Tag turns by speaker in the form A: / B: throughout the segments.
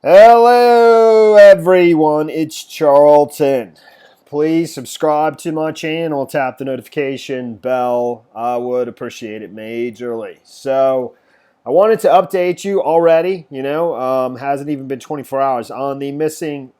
A: Hello everyone, it's Charlton. Please subscribe to my channel, tap the notification bell. I would appreciate it majorly. So I wanted to update you already, hasn't even been 24 hours on the missing,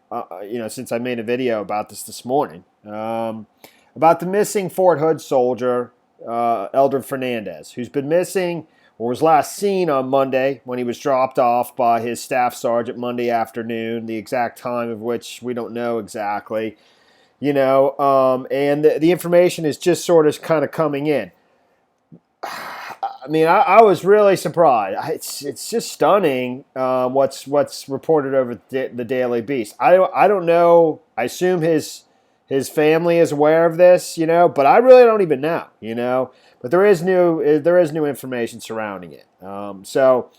A: since I made a video about this morning, about the missing Fort Hood soldier, Elder Fernandes, who's been missing or was last seen on Monday when he was dropped off by his staff sergeant Monday afternoon, the exact time of which we don't know exactly, and the information is just sort of kind of coming in. I mean, I was really surprised. It's just stunning what's reported over the Daily Beast. I don't know. I assume his family is aware of this, but I really don't even know, But there is new information surrounding it. So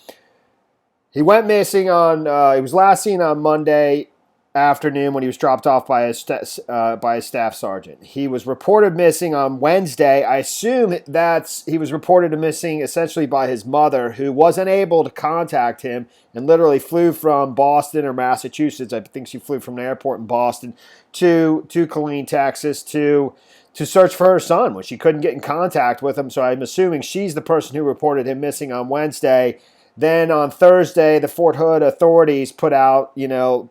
A: he went missing he was last seen on Monday afternoon when he was dropped off by his staff sergeant. He was reported missing on Wednesday. I assume he was reported missing essentially by his mother, who wasn't able to contact him and literally flew from Boston or Massachusetts. I think she flew from the airport in Boston to Killeen, Texas, to search for her son when she couldn't get in contact with him. So I'm assuming she's the person who reported him missing on Wednesday. Then on Thursday, the Fort Hood authorities put out,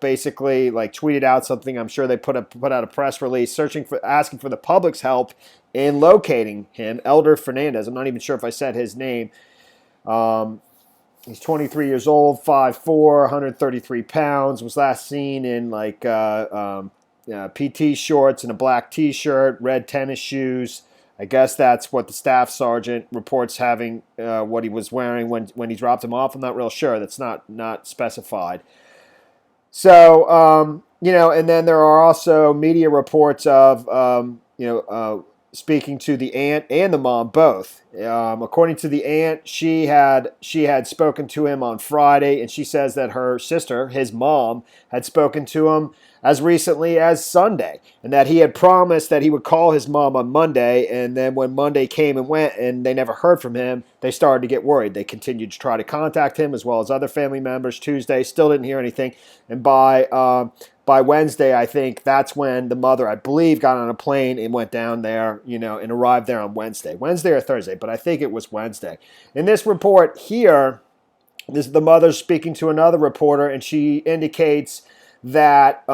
A: basically like tweeted out something. I'm sure they put out a press release asking for the public's help in locating him, Elder Fernandes. I'm not even sure if I said his name. He's 23 years old, 5'4", 133 pounds. Was last seen in PT shorts and a black T-shirt, red tennis shoes. I guess that's what the staff sergeant reports having what he was wearing when he dropped him off. I'm not real sure. That's not specified. So, and then there are also media reports of, speaking to the aunt and the mom both. According to the aunt, she had spoken to him on Friday, and she says that her sister, his mom, had spoken to him as recently as Sunday, and that he had promised that he would call his mom on Monday, and then when Monday came and went and they never heard from him, they started to get worried. They continued to try to contact him as well as other family members. Tuesday, still didn't hear anything, and by Wednesday, I think that's when the mother, I believe, got on a plane and went down there, and arrived there on Wednesday or Thursday, but I think it was Wednesday. In this report here, this is the mother speaking to another reporter, and she indicates that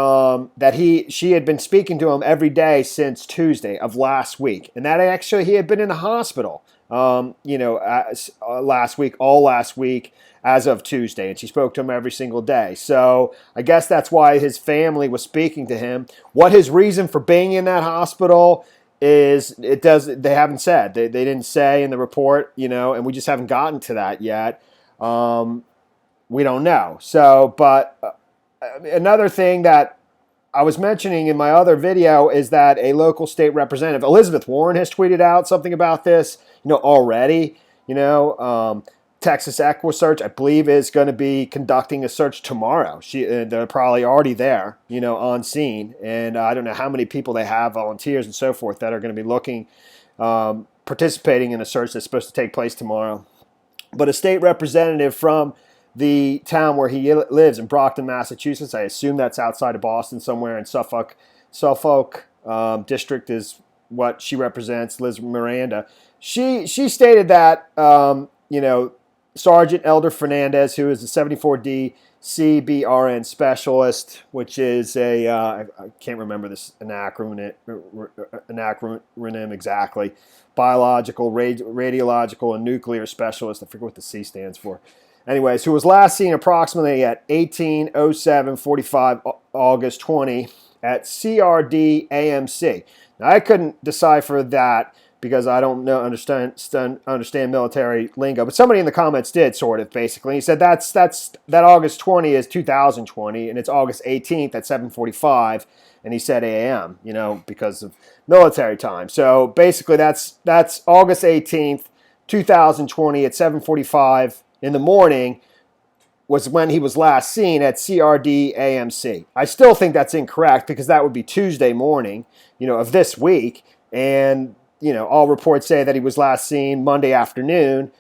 A: she had been speaking to him every day since Tuesday of last week, and that actually he had been in the hospital, last week as of Tuesday, and she spoke to him every single day. So I guess that's why his family was speaking to him. What his reason for being in that hospital is, they haven't said. They didn't say in the report, and we just haven't gotten to that yet. We don't know. So, but another thing that I was mentioning in my other video is that a local state representative, Elizabeth Warren, has tweeted out something about this, already. Texas EquiSearch, I believe, is going to be conducting a search tomorrow. They're probably already there, on scene. And I don't know how many people they have, volunteers and so forth, that are going to be looking, participating in a search that's supposed to take place tomorrow. But a state representative from the town where he lives in Brockton, Massachusetts, I assume that's outside of Boston, somewhere in Suffolk district is what she represents, Liz Miranda. She stated that, Sergeant Elder Fernandes, who is a 74D CBRN Specialist, which is I can't remember this acronym exactly, biological, radiological, and nuclear specialist. I forget what the C stands for. Anyways, who was last seen approximately at 18:07:45 August 20 at CRDAMC. Now, I couldn't decipher that because I don't understand military lingo, but somebody in the comments did, sort of, basically. He said that August 20 is 2020, and it's August 18th at 7:45, and he said AM, because of military time. So basically, that's August 18th, 2020 at 7:45 in the morning was when he was last seen at CRDAMC. I still think that's incorrect because that would be Tuesday morning, of this week, and all reports say that he was last seen Monday afternoon.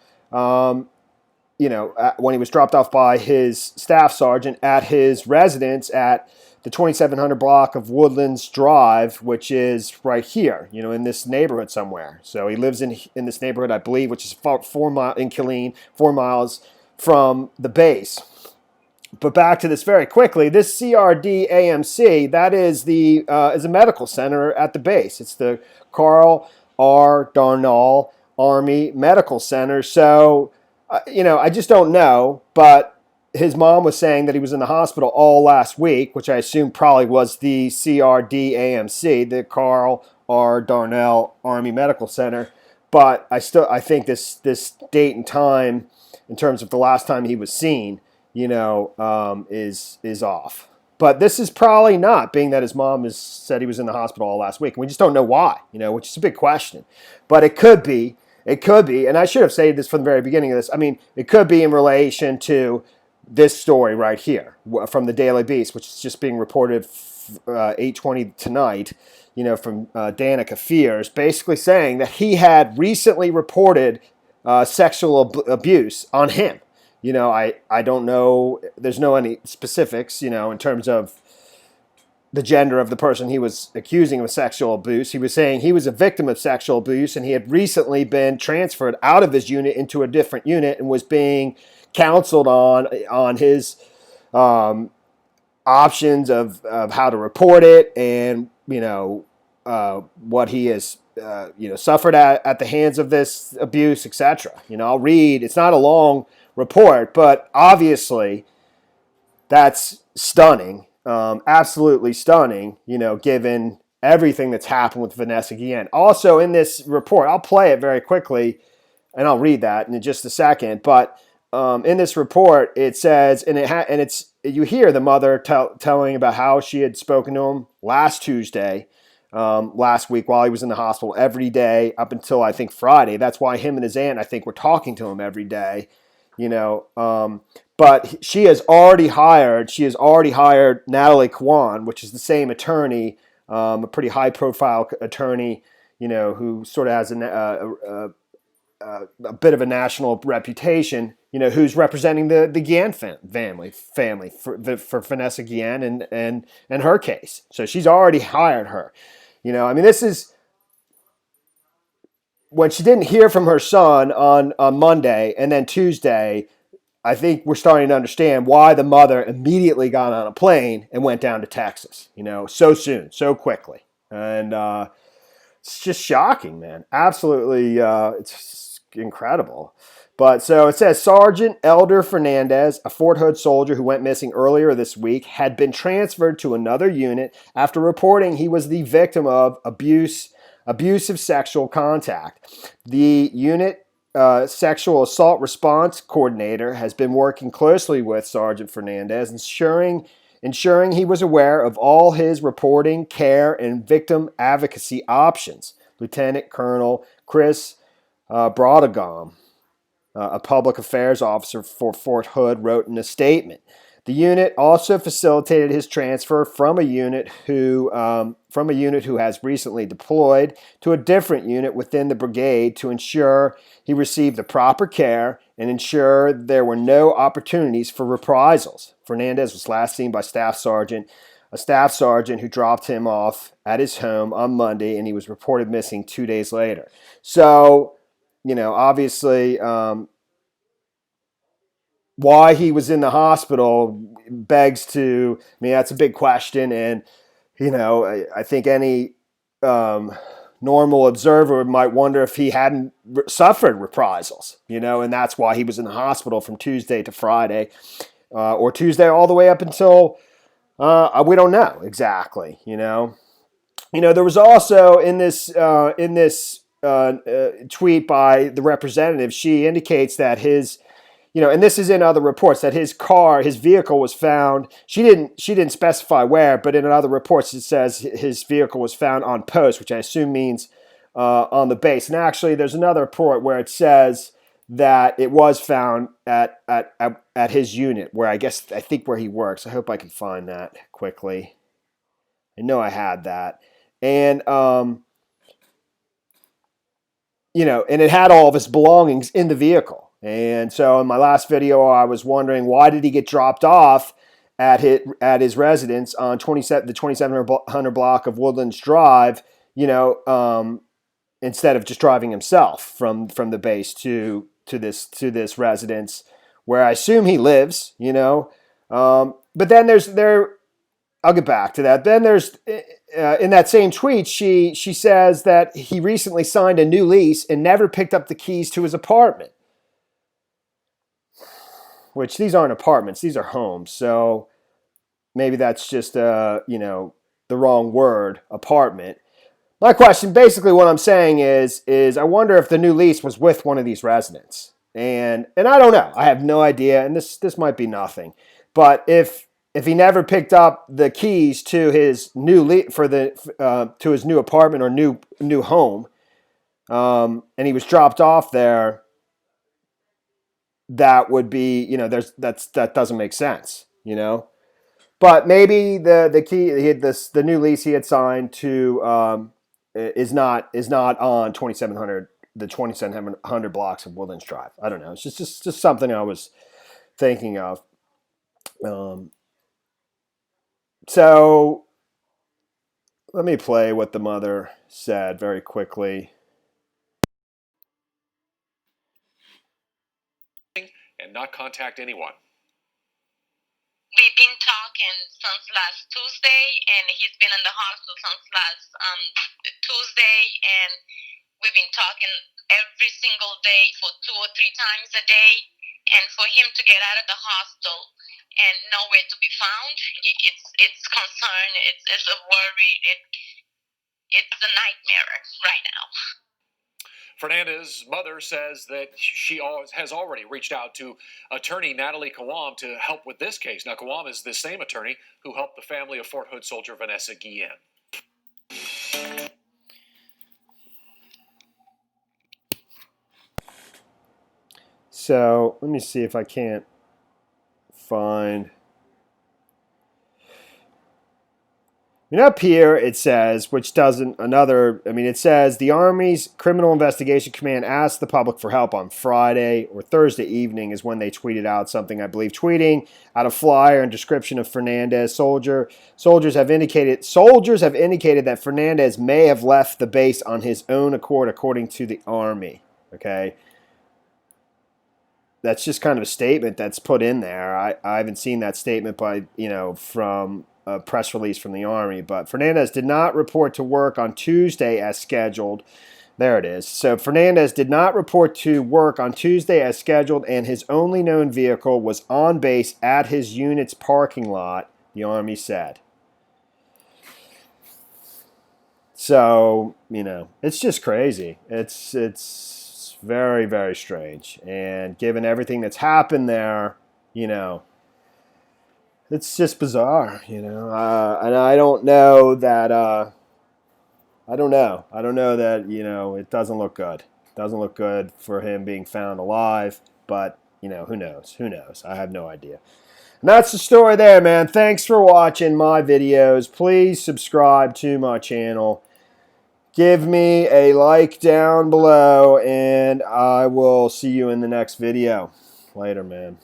A: when he was dropped off by his staff sergeant at his residence at the 2700 block of Woodlands Drive, which is right here, in this neighborhood somewhere. So he lives in this neighborhood, I believe, which is 4 miles in Killeen, 4 miles from the base. But back to this very quickly. This CRDAMC, that is is a medical center at the base. It's the Carl R. Darnall Army Medical Center. So, I just don't know, but his mom was saying that he was in the hospital all last week, which I assume probably was the CRDAMC, the Carl R. Darnall Army Medical Center. But I think this date and time, in terms of the last time he was seen, is off. But this is probably not, being that his mom has said he was in the hospital all last week. We just don't know why, which is a big question. But it could be, and I should have said this from the very beginning of this. I mean, it could be in relation to this story right here from the Daily Beast, which is just being reported 8:20 tonight, from Danica Fears, basically saying that he had recently reported sexual abuse on him. I don't know, there's no any specifics, in terms of the gender of the person he was accusing of sexual abuse. He was saying he was a victim of sexual abuse and he had recently been transferred out of his unit into a different unit and was being counseled on his options of how to report it and, what he has, suffered at the hands of this abuse, etc. I'll read, it's not a long report, but obviously that's stunning. Absolutely stunning, given everything that's happened with Vanessa Guillen. Also in this report, I'll play it very quickly and I'll read that in just a second. But in this report, it says, you hear the mother telling about how she had spoken to him last Tuesday, last week while he was in the hospital every day up until I think Friday. That's why him and his aunt, I think, were talking to him every day. But she has already hired Natalie Kwan, which is the same attorney, a pretty high profile attorney, who sort of has a bit of a national reputation, who's representing the Guillen family for Vanessa Guillen and her case. So she's already hired her. This is when she didn't hear from her son on Monday and then Tuesday. I think we're starting to understand why the mother immediately got on a plane and went down to Texas, so soon, so quickly. And it's just shocking, man. Absolutely, it's incredible. But so it says Sergeant Elder Fernandes, a Fort Hood soldier who went missing earlier this week, had been transferred to another unit after reporting he was the victim of abusive sexual contact. The unit sexual assault response coordinator has been working closely with Sergeant Fernandes, ensuring he was aware of all his reporting, care, and victim advocacy options. Lieutenant Colonel Chris Brockton, a public affairs officer for Fort Hood, wrote in a statement. The unit also facilitated his transfer from a unit who has recently deployed to a different unit within the brigade to ensure he received the proper care and ensure there were no opportunities for reprisals. Fernandes was last seen by a staff sergeant who dropped him off at his home on Monday, and he was reported missing 2 days later. So, obviously, why he was in the hospital begs to, that's a big question. And, I think any normal observer might wonder if he hadn't suffered reprisals, and that's why he was in the hospital from Tuesday to Friday, or Tuesday all the way up until, we don't know exactly, there was also in this tweet by the representative, she indicates that his, and this is in other reports, that his vehicle was found. She didn't specify where, but in other reports it says his vehicle was found on post, which I assume means on the base. And actually, there's another report where it says that it was found at his unit, where I think where he works. I hope I can find that quickly. I know I had that, and and it had all of his belongings in the vehicle. And so in my last video, I was wondering, why did he get dropped off at his residence on the 2700 block of Woodlands Drive, instead of just driving himself from the base to this residence where I assume he lives, But then I'll get back to that. Then there's in that same tweet, she says that he recently signed a new lease and never picked up the keys to his apartment. Which these aren't apartments, these are homes. So maybe that's just the wrong word, apartment. My question, basically what I'm saying is I wonder if the new lease was with one of these residents. And I don't know. I have no idea, and this might be nothing. But if he never picked up the keys to his new to his new apartment or new home, and he was dropped off there, that would be, that doesn't make sense, But maybe the key, the new lease he had signed to is not on 2700 blocks of Woodlands Drive. I don't know. It's just something I was thinking of. So let me play what the mother said very quickly.
B: And not contact anyone.
C: We've been talking since last Tuesday, and he's been in the hospital since last Tuesday, and we've been talking every single day for 2 or 3 times a day. And for him to get out of the hospital and nowhere to be found, it's concern, it's a worry, it's a nightmare right now.
B: Fernandes' mother says that she has already reached out to attorney Natalie Kawam to help with this case. Now, Kawam is the same attorney who helped the family of Fort Hood soldier Vanessa Guillen.
A: So let me see if I can't find. Up here it says, it says the Army's Criminal Investigation Command asked the public for help on Friday or Thursday evening is when they tweeted out something, I believe, tweeting out a flyer and description of Fernandes. Soldiers have indicated that Fernandes may have left the base on his own accord, according to the Army. Okay. That's just kind of a statement that's put in there. I haven't seen that statement from a press release from the Army, but Fernandes did not report to work on Tuesday as scheduled. There it is. So Fernandes did not report to work on Tuesday as scheduled, and his only known vehicle was on base at his unit's parking lot, the Army said. So, it's just crazy. It's very, very strange. And given everything that's happened there, it's just bizarre, and I don't know that. I don't know that it doesn't look good. It doesn't look good for him being found alive. But who knows? Who knows? I have no idea. And that's the story there, man. Thanks for watching my videos. Please subscribe to my channel. Give me a like down below, and I will see you in the next video. Later, man.